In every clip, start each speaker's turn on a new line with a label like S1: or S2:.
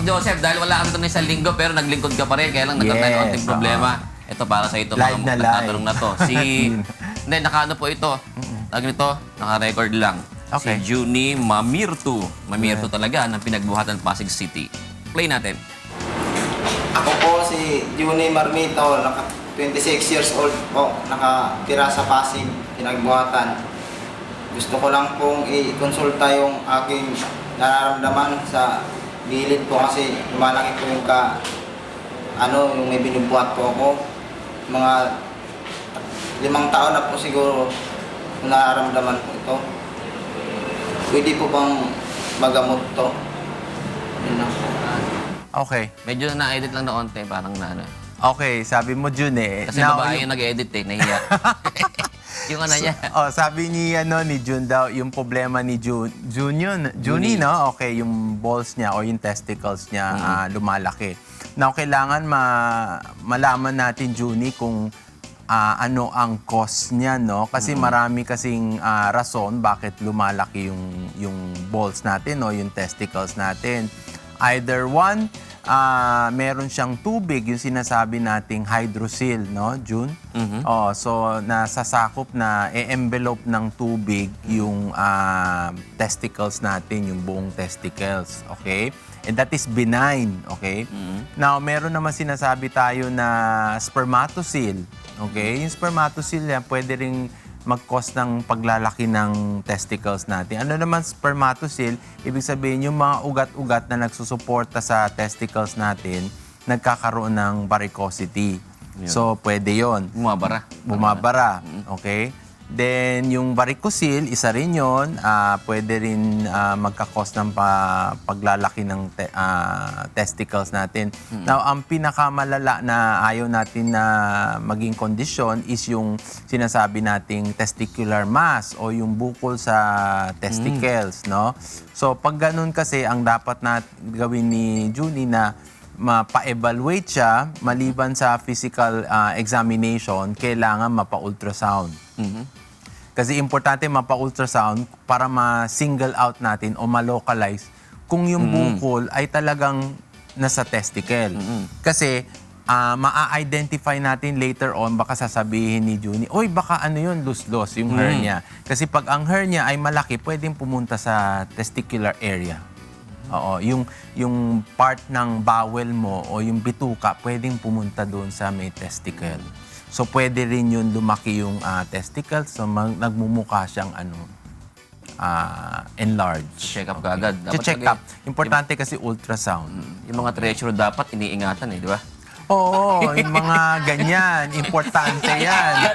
S1: Joseph, dahil wala kami ito ng isang linggo, pero naglingkod ka pa rin, kaya lang nagkakaroon ng konting problema. Ito para sa ito,
S2: Live na
S1: mga
S2: live.
S1: nagtatanong na to. Hindi, nakaano po ito. Tawag nito, naka-record lang.
S2: Okay.
S1: Si Junie Mamirtu. Mamirtu talaga, ng pinagbuhatan Pasig City. Play natin.
S3: Ako po si Junie Marmito, 26 years old po, nakatira sa Pasig, pinagbuhatan. Gusto ko lang pong i-konsulta yung aking nararamdaman sa gilid po kasi lumalaki po yung yung may binubuhat po ako. Mga 5 taon na po siguro nararamdaman po ito. Pwede po bang magamot to? Yun lang po.
S2: Okay.
S1: Medyo na-edit lang na onte, parang na ano.
S2: Okay, sabi mo, Jun eh.
S1: Kasi babae yung nag-edit eh, nahiya. Yung ano niya.
S2: Sabi ni Jun daw, yung problema ni Junie, no? Okay, yung balls niya o yung testicles niya lumalaki. Now, kailangan malaman natin, Junie, kung ano ang cause niya, no? Kasi marami kasing rason bakit lumalaki yung balls natin o yung testicles natin. Either one, meron siyang tubig, yung sinasabi nating hydrocele, no, June? So, nasasakop na envelope ng tubig yung testicles natin, yung buong testicles, okay? And that is benign, okay? Now, meron naman sinasabi tayo na spermatocele, okay? Yung spermatocele yan, pwede ring mag-cause ng paglalaki ng testicles natin. Ano naman spermatocele? Ibig sabihin, yung mga ugat-ugat na nagsusuporta sa testicles natin, nagkakaroon ng varicosity. So, pwede yon. Bumabara. Okay? Then, yung varicocele, isa rin yun. Pwede rin magkakos ng paglalaki ng testicles natin. Now, ang pinakamalala na ayaw natin na maging kondisyon is yung sinasabi nating testicular mass o yung bukol sa testicles, no? So, pag ganun kasi, ang dapat na gawin ni Junie na mapa-evaluate siya, maliban sa physical examination, kailangan mapa-ultrasound. Kasi importante mapa-ultrasound para ma-single out natin o ma-localize kung yung bukol ay talagang nasa testicle. Kasi ma-identify natin later on, baka sasabihin ni Junie, oy, baka ano yun, loose-loose, yung hernia. Kasi pag ang hernia ay malaki, pwedeng pumunta sa testicular area. Oo, yung part ng bowel mo o yung bituka, pwedeng pumunta doon sa may testicle. So, pwede rin yun lumaki yung testicles. So, nagmumukha siyang enlarged.
S1: Check up ka agad.
S2: Check up. Importante kasi ultrasound.
S1: Yung mga treasure dapat iniingatan eh, di ba?
S2: Oo, yung mga ganyan. Importante yan.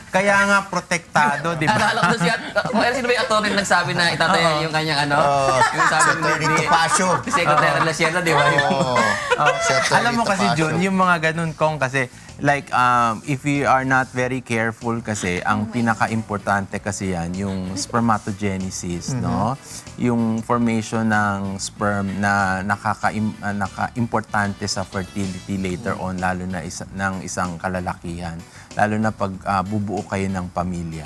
S2: Kaya nga protektado, di ba?
S1: Alala ko si sino ba yung attorney na nagsabi na itataya yung kanyang yung sabi
S4: Secretary Topacio.
S1: Secretary de la Hacienda, di ba?
S2: Alam mo kasi, Jun, yung mga ganun kong kasi, like, if we are not very careful kasi, ang pinaka-importante kasi yan, yung spermatogenesis, no? Yung formation ng sperm na naka-importante sa fertility later on, lalo na ng isang kalalakihan. Lalo na pag bubuo kayo ng pamilya.